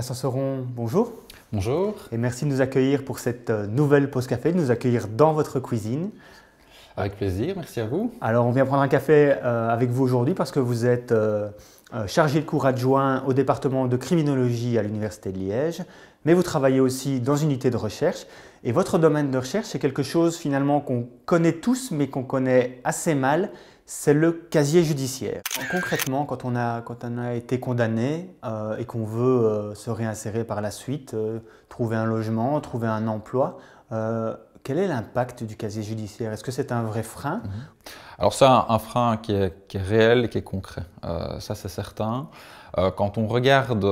Vincent Seron, bonjour. Bonjour. Et merci de nous accueillir pour cette nouvelle pause café, de nous accueillir dans votre cuisine. Avec plaisir, merci à vous. Alors on vient prendre un café avec vous aujourd'hui parce que vous êtes chargé de cours adjoint au département de criminologie à l'Université de Liège, mais vous travaillez aussi dans une unité de recherche. Et votre domaine de recherche, c'est quelque chose finalement qu'on connaît tous, mais qu'on connaît assez mal, c'est le casier judiciaire. Concrètement, quand on a été condamné et qu'on veut se réinsérer par la suite, trouver un logement, trouver un emploi, quel est l'impact du casier judiciaire? Est-ce que c'est un vrai frein? Alors c'est un frein qui est réel et qui est concret, ça c'est certain. Quand on regarde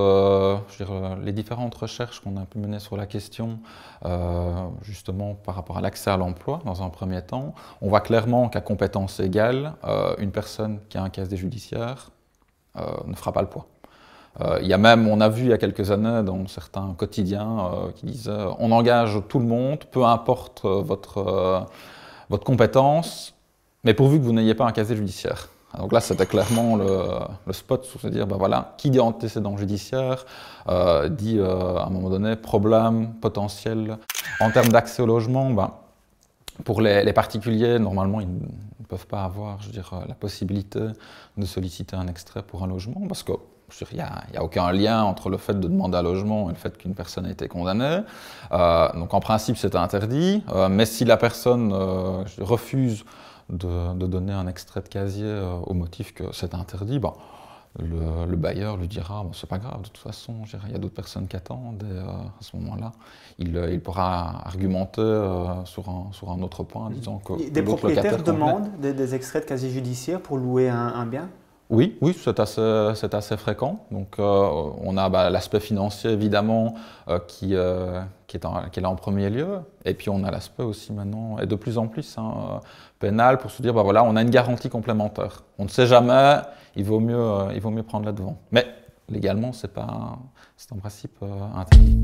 les différentes recherches qu'on a pu mener sur la question, justement par rapport à l'accès à l'emploi dans un premier temps, on voit clairement qu'à compétence égale, une personne qui a un casier judiciaire ne fera pas le poids. On a vu il y a quelques années dans certains quotidiens qui disaient on engage tout le monde, peu importe votre compétence, mais pourvu que vous n'ayez pas un casier judiciaire. Donc là, c'était clairement le spot sur se dire, ben voilà, qui dit antécédent judiciaire dit à un moment donné problème potentiel. En termes d'accès au logement, ben, pour les particuliers, normalement, ils ne peuvent pas avoir la possibilité de solliciter un extrait pour un logement parce que il n'y a aucun lien entre le fait de demander un logement et le fait qu'une personne a été condamnée. Donc en principe, c'est interdit. Mais si la personne refuse de donner un extrait de casier au motif que c'est interdit, ben, le bailleur lui dira bon, c'est pas grave, de toute façon, il y a d'autres personnes qui attendent et à ce moment-là, il pourra argumenter sur un autre point en disant que des propriétaires demandent des extraits de casier judiciaire pour louer un bien? Oui, c'est assez fréquent. Donc, on a l'aspect financier évidemment qui est là en premier lieu. Et puis on a l'aspect aussi maintenant, et de plus en plus, pénal pour se dire bah voilà, on a une garantie complémentaire. On ne sait jamais, il vaut mieux prendre là devant. Mais légalement, c'est en principe interdit.